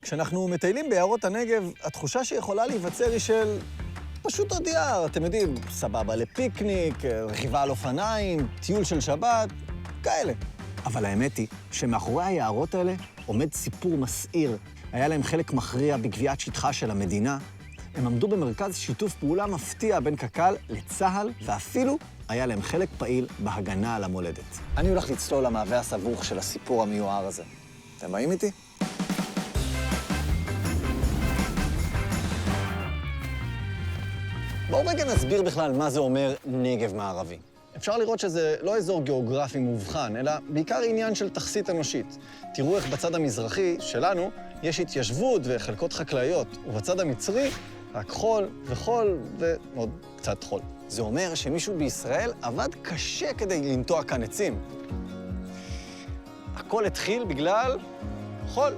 כשאנחנו מטיילים ביערות הנגב, התחושה שיכולה להיווצר היא של פשוט עוד יער, אתם יודעים, סבבה לפיקניק, רכיבה על אופניים, טיול של שבת, כאלה. אבל האמת היא שמאחורי היערות האלה עומד סיפור מסעיר. היה להם חלק מכריע בקביעת שטחה של המדינה. הם עמדו במרכז שיתוף פעולה מפתיע בין קק"ל לצה"ל, ואפילו היה להם חלק פעיל בהגנה על המולדת. אני הולך לצלול למעבה הסבוך של הסיפור המיוער הזה. אתם באים איתי? בואו רגע נסביר בכלל מה זה אומר נגב מערבי. אפשר לראות שזה לא אזור גיאוגרפי מובחן, אלא בעיקר עניין של תכסית אנושית. תראו איך בצד המזרחי שלנו יש התיישבות וחלקות חקלאיות, ובצד המצרי רק חול וחול ועוד קצת חול. זה אומר שמישהו בישראל עבד קשה כדי לנטוע כאן עצים. הכל התחיל בגלל חול.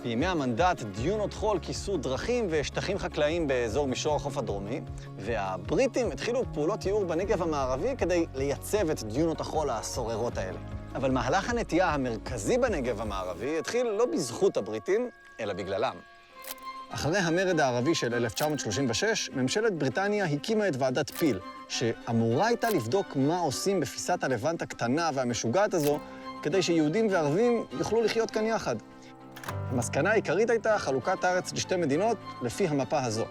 בימי המנדט דיונות חול כיסו דרכים ושטחים חקלאיים באזור מישור החוף הדרומי, והבריטים התחילו פעולות ייעור בנגב המערבי כדי לייצב את דיונות החול הסוררות האלה. אבל מהלך הנטייה המרכזי בנגב המערבי התחיל לא בזכות הבריטים, אלא בגללם. אחרי המרד הערבי של 1936, ממשלת בריטניה הקימה את ועדת פיל, שאמורה הייתה לבדוק מה עושים בפיסת הלבנט הקטנה והמשוגעת הזו, כדי שיהודים וערבים יוכלו לחיות כאן יחד. המסקנה העיקרית הייתה חלוקת הארץ לשתי מדינות לפי המפה הזו.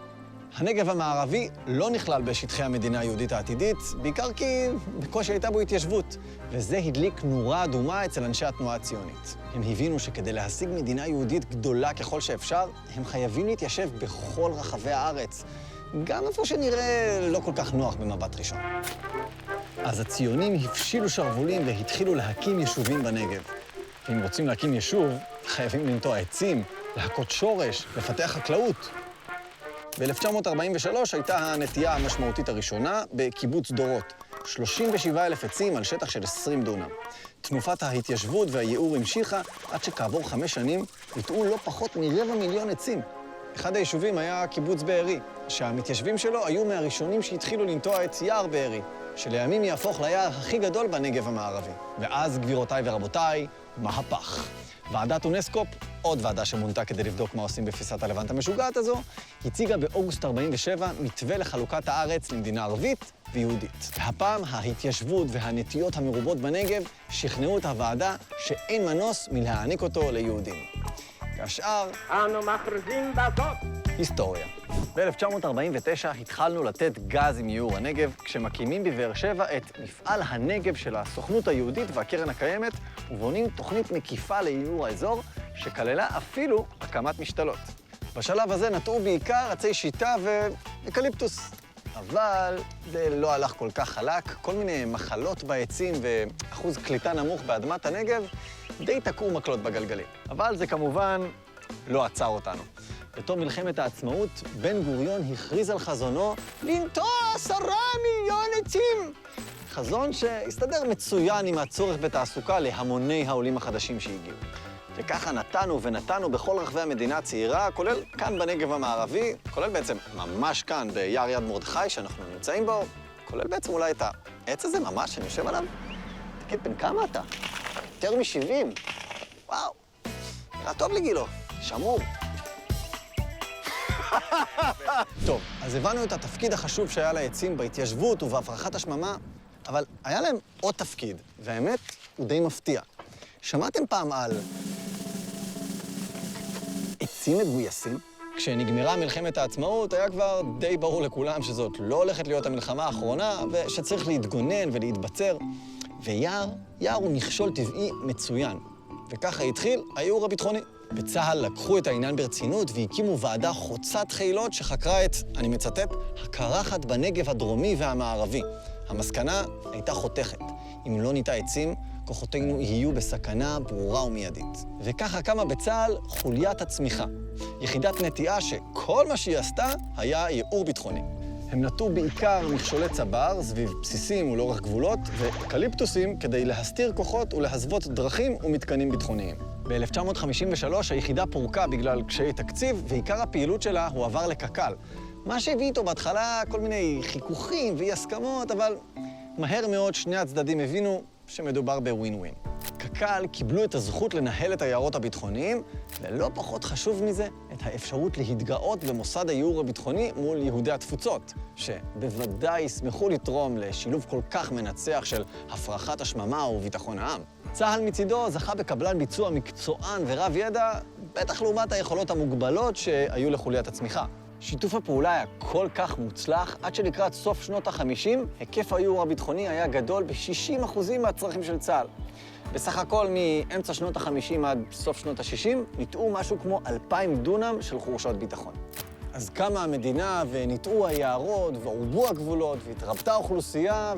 הנגב המערבי לא נכלל בשטחי המדינה היהודית העתידית, בעיקר כי בקושי הייתה בו התיישבות, וזה הדליק נורה אדומה אצל אנשי התנועה הציונית. הם הבינו שכדי להשיג מדינה יהודית גדולה ככל שאפשר, הם חייבים להתיישב בכל רחבי הארץ, גם איפה שנראה לא כל כך נוח במבט ראשון. אז הציונים הפשילו שרוולים והתחילו להקים יישובים בנגב. ואם רוצים להקים יישוב, חייבים לנטוע עצים, להכות שורש, לפתח חקלאות. ב-1943 הייתה הנטייה המשמעותית הראשונה בקיבוץ דורות. 37,000 עצים על שטח של 20 דונם. תנופת ההתיישבות והייעור המשיכה עד שכעבור 5 שנים נטעו לא פחות מ250,000 עצים. אחד היישובים היה קיבוץ בארי, שהמתיישבים שלו היו מהראשונים שהתחילו לנטוע את יער בארי, שלימים יהפוך ליער הכי גדול בנגב המערבי. ואז, גבירותיי ורבותיי, מהפך. ועדת אונסקופ, עוד ועדה שמונתה כדי לבדוק מה עושים בפיסת הלבנט המשוגעת הזו, הציגה באוגוסט 47 מתווה לחלוקת הארץ למדינה ערבית ויהודית. והפעם ההתיישבות והנטיות המרובות בנגב שכנעו את הוועדה שאין מנוס מלהעניק אותו ליהודים. והשאר, אנו מכריזים בזאת. היסטוריה. ב-1949 התחלנו לתת גז עם ייעור הנגב, כשמקימים בבאר שבע את מפעל הנגב של הסוכנות היהודית והקרן הקיימת, ובונים תוכנית מקיפה לייעור האזור, שכללה אפילו הקמת משתלות. בשלב הזה נטעו בעיקר עצי שיטה ואקליפטוס. אבל זה לא הלך כל כך חלק, כל מיני מחלות בעצים ואחוז קליטה נמוך באדמת הנגב די תקעו מקלות בגלגלים. אבל זה כמובן לא עצר אותנו. בתום מלחמת העצמאות, בן גוריון הכריז על חזונו לנטוע 10 מיליון עצים. חזון שהסתדר מצוין עם הצורך בתעסוקה להמוני העולים החדשים שהגיעו. וככה נתנו ונתנו בכל רחבי המדינה הצעירה, כולל כאן בנגב המערבי, כולל בעצם ממש כאן ביער יד מרדכי שאנחנו נמצאים בו, כולל בעצם אולי את העץ הזה ממש שאני יושב עליו. תגיד, בן כמה אתה? יותר מ-70. וואו, נראה טוב לגילו, שמור. טוב, אז הבנו את התפקיד החשוב שהיה לעצים בהתיישבות ובהפרחת השממה, אבל היה להם עוד תפקיד, והאמת הוא די מפתיע. שמעתם פעם על עצים מגויסים? כשנגמרה מלחמת העצמאות, היה כבר די ברור לכולם שזאת לא הולכת להיות המלחמה האחרונה, ושצריך להתגונן ולהתבצר. ויער הוא מכשול טבעי מצוין. וככה התחיל הייעור הביטחוני. בצה"ל לקחו את העניין ברצינות והקימו ועדה חוצת חילות שחקרה את, אני מצטט, הקרחת בנגב הדרומי והמערבי. המסקנה הייתה חותכת. אם לא ניטע עצים, כוחותינו יהיו בסכנה ברורה ומיידית. וככה קמה בצה"ל חוליית הצמיחה. יחידת נטיעה שכל מה שהיא עשתה היה ייעור ביטחוני. הם נטעו בעיקר מכשולי צבר סביב בסיסים ולאורך גבולות, ואקליפטוסים כדי להסתיר כוחות ולהסוות דרכים ומתקנים ביטחוניים. ב-1953 היחידה פורקה בגלל קשיי תקציב, ועיקר הפעילות שלה הועבר לקק"ל. מה שהביא איתו בהתחלה כל מיני חיכוכים ואי הסכמות, אבל מהר מאוד שני הצדדים הבינו שמדובר בווין ווין. קק"ל קיבלו את הזכות לנהל את היערות הביטחוניים, ולא פחות חשוב מזה, את האפשרות להתגאות במוסד הייעור הביטחוני מול יהודי התפוצות, שבוודאי ישמחו לתרום לשילוב כל כך מנצח של הפרחת השממה וביטחון העם. צה"ל מצידו זכה בקבלן ביצוע מקצוען ורב ידע, בטח לעומת היכולות המוגבלות שהיו לחוליית הצמיחה. שיתוף הפעולה היה כל כך מוצלח, עד שלקראת סוף שנות ה-50, היקף הייעור הביטחוני היה גדול ב-60% מהצרכים של צה"ל. בסך הכל, מאמצע שנות ה-50 עד סוף שנות ה-60, ניטעו משהו כמו 2,000 דונם של חורשות ביטחון. אז קמה המדינה וניטעו היערות ועורבו הגבולות והתרבתה האוכלוסייה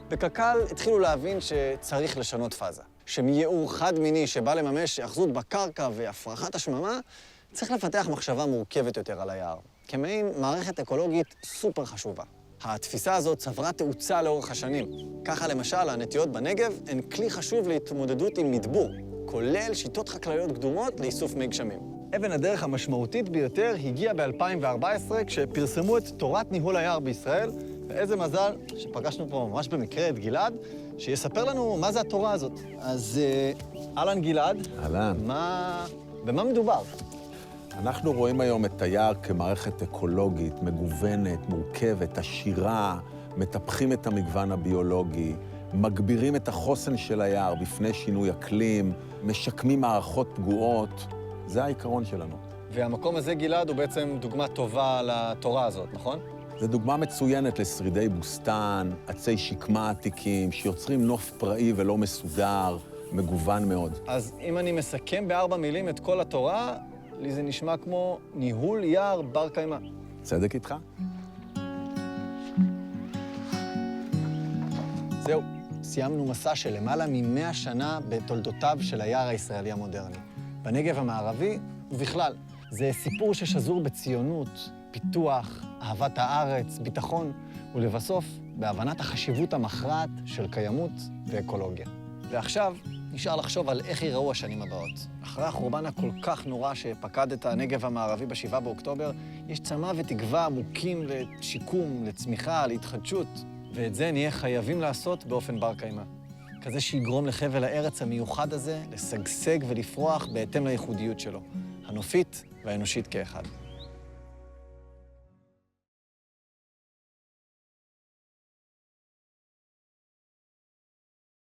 בקק"ל התחילו להבין שצריך לשנות פאזה. שמייעור חד-מיני שבא לממש אחזות בקרקע והפרחת השממה, צריך לפתח מחשבה מורכבת יותר על היער, כמעין מערכת אקולוגית סופר חשובה. התפיסה הזאת צברה תאוצה לאורך השנים. ככה למשל, הנטיעות בנגב הן כלי חשוב להתמודדות עם מדבור, כולל שיטות חקלאיות קדומות לאיסוף מי גשמים. אבן הדרך המשמעותית ביותר הגיעה ב-2014, כשפרסמו את תורת ניהול היער בישראל, ואיזה מזל שפגשנו פה ממש במקרה את גלעד, שיספר לנו מה זה התורה הזאת. אז אהלן גלעד. אהלן. במה מדובר? אנחנו רואים היום את היער כמערכת אקולוגית, מגוונת, מורכבת, עשירה, מטפחים את המגוון הביולוגי, מגבירים את החוסן של היער בפני שינוי אקלים, משקמים מערכות פגועות. זה העיקרון שלנו. והמקום הזה, גלעד, הוא בעצם דוגמה טובה לתורה הזאת, נכון? זו דוגמה מצוינת לשרידי בוסתן, עצי שקמה עתיקים, שיוצרים נוף פראי ולא מסודר, מגוון מאוד. אז אם אני מסכם ב4 מילים את כל התורה, לי זה נשמע כמו ניהול יער בר קיימא. צדק איתך? זהו, סיימנו מסע של למעלה מ100 שנה בתולדותיו של היער הישראלי המודרני. בנגב המערבי ובכלל. זה סיפור ששזור בציונות, פיתוח, אהבת הארץ, ביטחון, ולבסוף, בהבנת החשיבות המכרעת של קיימות ואקולוגיה. ועכשיו, נשאר לחשוב על איך ייראו השנים הבאות. אחרי החורבן הכל כך נורא שפקד את הנגב המערבי ב7 באוקטובר, יש צמא ותקווה עמוקים לשיקום, לצמיחה, להתחדשות, ואת זה נהיה חייבים לעשות באופן בר קיימא. כזה שיגרום לחבל הארץ המיוחד הזה לשגשג ולפרוח בהתאם לייחודיות שלו, הנופית והאנושית כאחד.